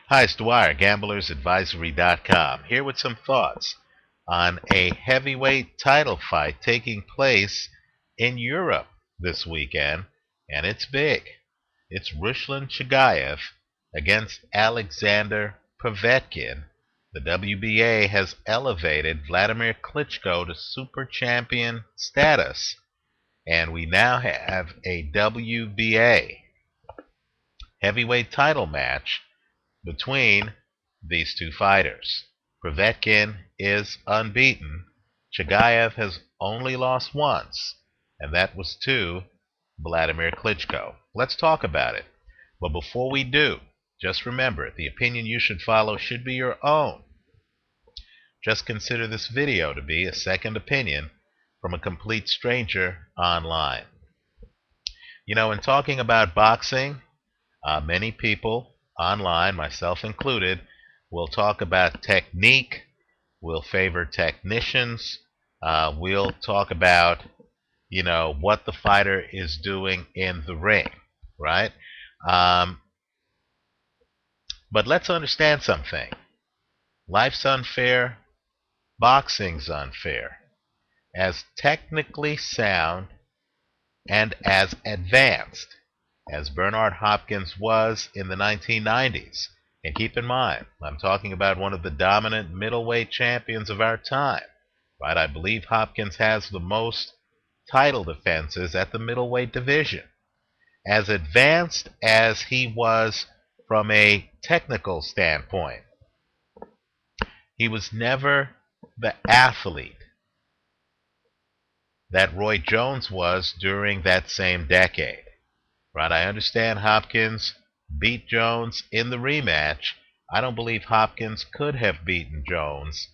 Hi, it's Dwyer, gamblersadvisory.com, here with some thoughts on a heavyweight title fight taking place in Europe this weekend, and it's big. It's Ruslan Chagaev against Alexander Povetkin. The WBA has elevated Vladimir Klitschko to super champion status, and we now have a WBA heavyweight title match between these two fighters. Povetkin is unbeaten. Chagaev has only lost once, and that was to Vladimir Klitschko. Let's talk about it. But before we do, just remember, the opinion you should follow should be your own. Just consider this video to be a second opinion from a complete stranger online. You know, in talking about boxing, many people online, myself included, will talk about technique, will favor technicians, we'll talk about, what the fighter is doing in the ring, right? But let's understand something. Life's unfair, boxing's unfair. As technically sound and as advanced as Bernard Hopkins was in the 1990s. And keep in mind, I'm talking about one of the dominant middleweight champions of our time. Right? I believe Hopkins has the most title defenses at the middleweight division. As advanced as he was from a technical standpoint, he was never the athlete that Roy Jones was during that same decade. Right, I understand Hopkins beat Jones in the rematch. I don't believe Hopkins could have beaten Jones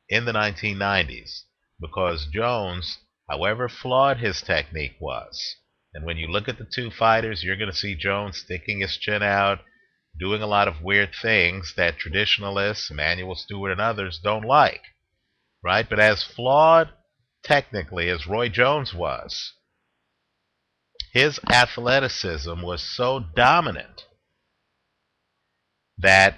in the 1990s because Jones, however flawed his technique was, and when you look at the two fighters, you're going to see Jones sticking his chin out, doing a lot of weird things that traditionalists, Emanuel Stewart and others don't like. Right, but as flawed technically as Roy Jones was, his athleticism was so dominant that,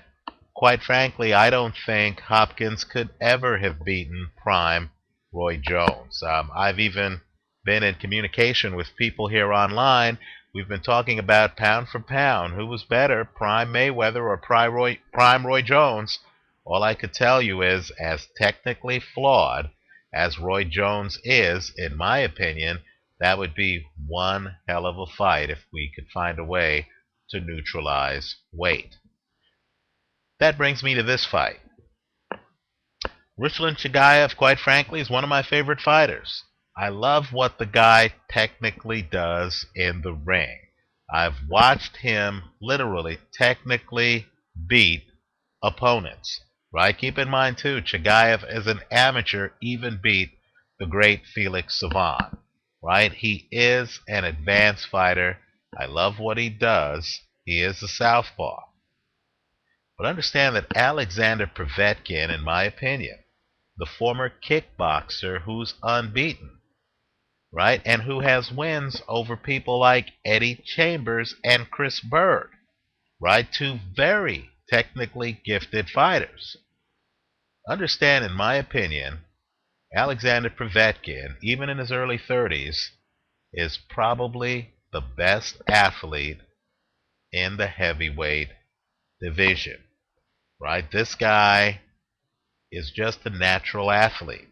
quite frankly, I don't think Hopkins could ever have beaten prime Roy Jones. I've even been in communication with people here online. We've been talking about pound for pound. Who was better, prime Mayweather or prime Roy Jones? All I could tell you is, as technically flawed as Roy Jones is, in my opinion, that would be one hell of a fight if we could find a way to neutralize weight. That brings me to this fight. Ruslan Chagaev, quite frankly, is one of my favorite fighters. I love what the guy technically does in the ring. I've watched him literally technically beat opponents. Right? Keep in mind, too, Chagaev as an amateur even beat the great Felix Savon. Right? He is an advanced fighter. I love what he does. He is a Southpaw. But understand that Alexander Povetkin, in my opinion, the former kickboxer who's unbeaten, right, and who has wins over people like Eddie Chambers and Chris Bird, right, two very technically gifted fighters. Understand, in my opinion, Alexander Povetkin, even in his early 30s, is probably the best athlete in the heavyweight division. Right? This guy is just a natural athlete.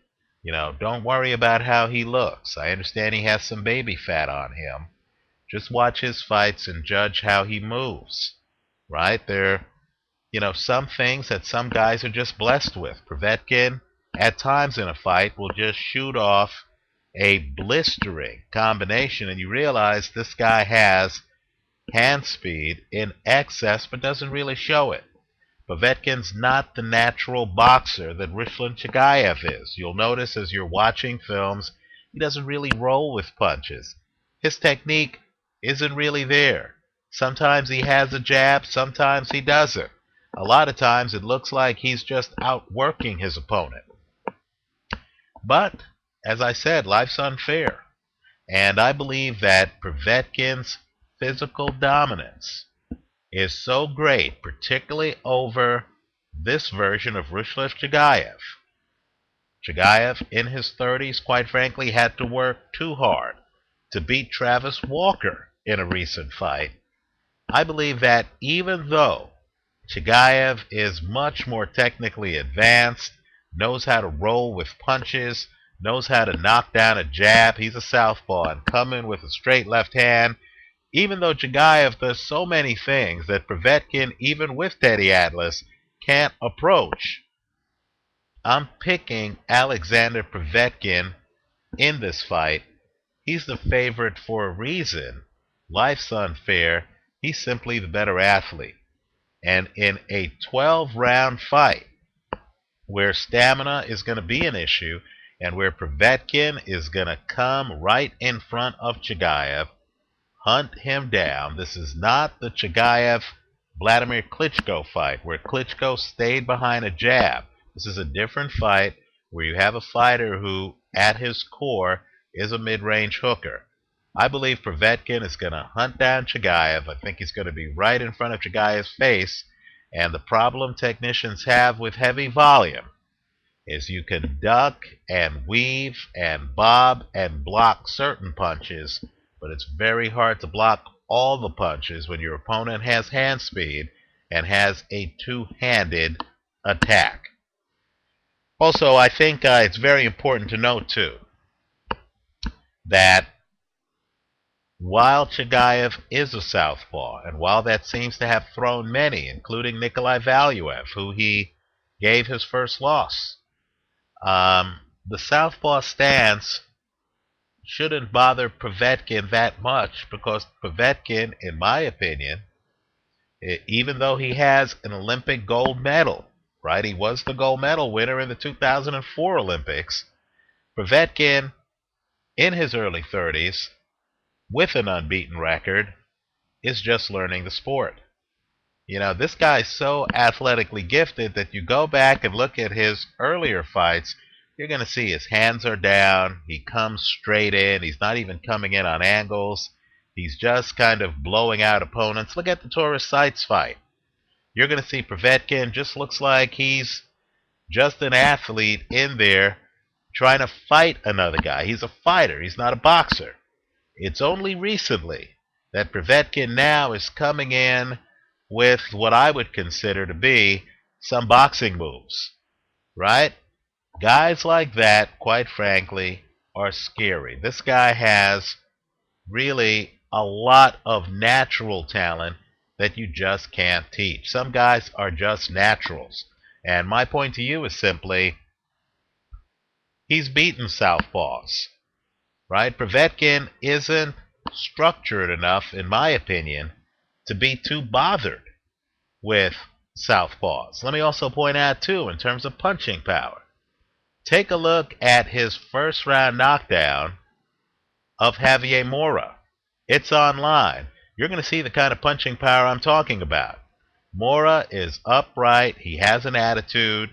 Don't worry about how he looks. I understand he has some baby fat on him. Just watch his fights and judge how he moves. Right? There, some things that some guys are just blessed with. Povetkin, at times in a fight, will just shoot off a blistering combination, and you realize this guy has hand speed in excess but doesn't really show it. Povetkin's not the natural boxer that Ruslan Chagaev is. You'll notice as you're watching films, he doesn't really roll with punches. His technique isn't really there. Sometimes he has a jab, sometimes he doesn't. A lot of times it looks like he's just outworking his opponent. But, as I said, life's unfair. And I believe that Povetkin's physical dominance is so great, particularly over this version of Ruslan Chagaev. Chagaev, in his 30s, quite frankly, had to work too hard to beat Travis Walker in a recent fight. I believe that even though Chagaev is much more technically advanced, knows how to roll with punches, knows how to knock down a jab, he's a southpaw, and come in with a straight left hand. Even though Chagaev does so many things that Povetkin, even with Teddy Atlas, can't approach, I'm picking Alexander Povetkin in this fight. He's the favorite for a reason. Life's unfair. He's simply the better athlete. And in a 12-round fight, where stamina is going to be an issue, and where Povetkin is going to come right in front of Chagaev, hunt him down. This is not the Chagaev-Vladimir Klitschko fight, where Klitschko stayed behind a jab. This is a different fight where you have a fighter who, at his core, is a mid-range hooker. I believe Povetkin is going to hunt down Chagaev. I think he's going to be right in front of Chagaev's face. And the problem technicians have with heavy volume is you can duck and weave and bob and block certain punches, but it's very hard to block all the punches when your opponent has hand speed and has a two-handed attack. Also, I think it's very important to note, too, that while Chagaev is a southpaw, and while that seems to have thrown many, including Nikolai Valuev, who he gave his first loss, the southpaw stance shouldn't bother Povetkin that much, because Povetkin, in my opinion, even though he has an Olympic gold medal, right? He was the gold medal winner in the 2004 Olympics. Povetkin, in his early 30s, with an unbeaten record, is just learning the sport. You know, this guy's so athletically gifted that you go back and look at his earlier fights, you're going to see his hands are down, he comes straight in, he's not even coming in on angles, he's just kind of blowing out opponents. Look at the Taurus Sights fight. You're going to see Povetkin just looks like he's just an athlete in there trying to fight another guy. He's a fighter, he's not a boxer. It's only recently that Povetkin now is coming in with what I would consider to be some boxing moves, right? Guys like that, quite frankly, are scary. This guy has really a lot of natural talent that you just can't teach. Some guys are just naturals. And my point to you is simply, he's beaten southpaws, right? Povetkin isn't structured enough, in my opinion, to be too bothered with southpaws. Let me also point out, too, in terms of punching power, take a look at his first round knockdown of Javier Mora. It's online. You're going to see the kind of punching power I'm talking about. Mora is upright. He has an attitude.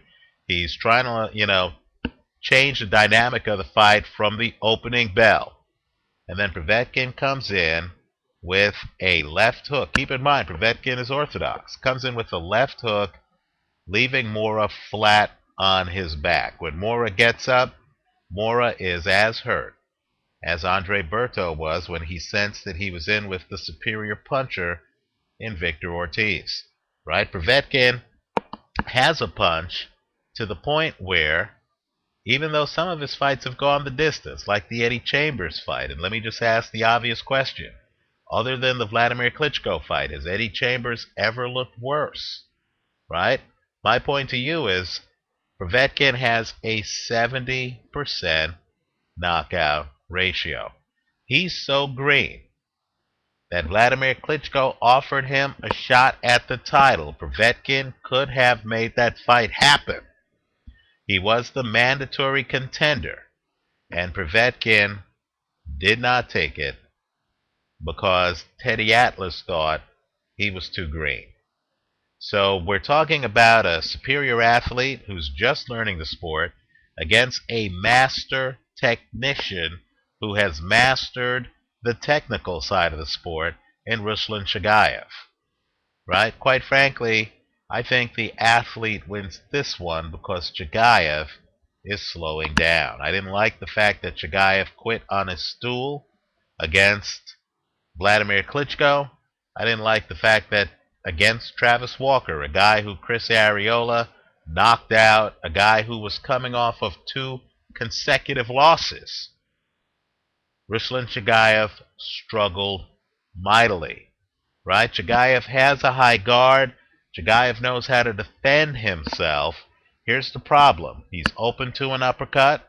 He's trying to, change the dynamic of the fight from the opening bell. And then Povetkin comes in with a left hook. Keep in mind, Povetkin is orthodox. Comes in with a left hook, leaving Mora flat on his back. When Mora gets up, Mora is as hurt as Andre Berto was when he sensed that he was in with the superior puncher in Victor Ortiz. Right? Povetkin has a punch to the point where, even though some of his fights have gone the distance, like the Eddie Chambers fight, and let me just ask the obvious question, other than the Vladimir Klitschko fight, has Eddie Chambers ever looked worse? Right? My point to you is, Povetkin has a 70% knockout ratio. He's so green that Vladimir Klitschko offered him a shot at the title. Povetkin could have made that fight happen. He was the mandatory contender, and Povetkin did not take it because Teddy Atlas thought he was too green. So we're talking about a superior athlete who's just learning the sport against a master technician who has mastered the technical side of the sport in Ruslan Chagaev. right? Quite frankly, I think the athlete wins this one because Chagaev is slowing down. I didn't like the fact that Chagaev quit on his stool against Vladimir Klitschko. I didn't like the fact that against Travis Walker, a guy who Chris Arreola knocked out, a guy who was coming off of 2 consecutive losses, Ruslan Chagaev struggled mightily, right? Chagaev has a high guard. Chagaev knows how to defend himself. Here's the problem. He's open to an uppercut,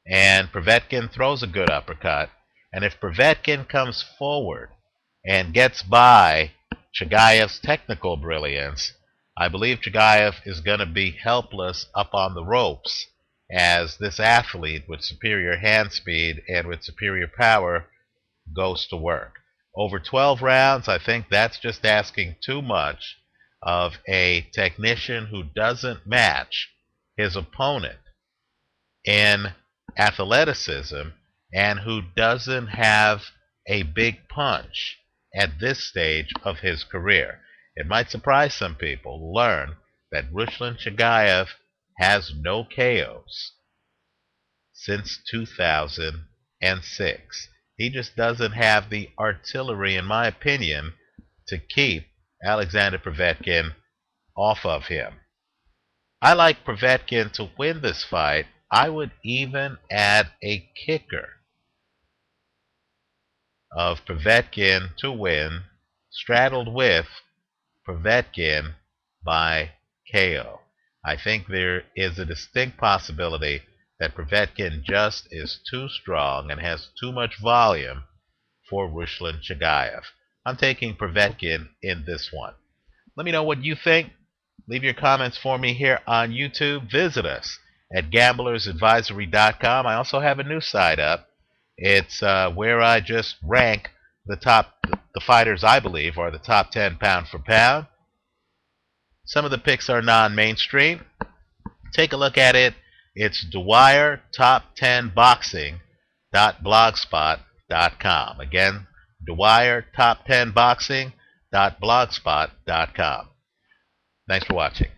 and Povetkin throws a good uppercut. And if Povetkin comes forward and gets by Chagaev's technical brilliance, I believe Chagaev is going to be helpless up on the ropes as this athlete with superior hand speed and with superior power goes to work. Over 12 rounds, I think that's just asking too much of a technician who doesn't match his opponent in athleticism and who doesn't have a big punch at this stage of his career. It might surprise some people to learn that Ruslan Chagaev has no KOs since 2006. He just doesn't have the artillery, in my opinion, to keep Alexander Povetkin off of him. I like Povetkin to win this fight. I would even add a kicker of Povetkin to win, straddled with Povetkin by KO. I think there is a distinct possibility that Povetkin just is too strong and has too much volume for Ruslan Chagaev. I'm taking Povetkin in this one. Let me know what you think. Leave your comments for me here on YouTube. Visit us at gamblersadvisory.com. I also have a new site up. It's where I just rank the fighters I believe are the top 10 pound for pound. Some of the picks are non-mainstream. Take a look at it. It's Dwyer Top 10 Boxing.blogspot.com. Again, Dwyer Top 10 Boxing.blogspot.com. Thanks for watching.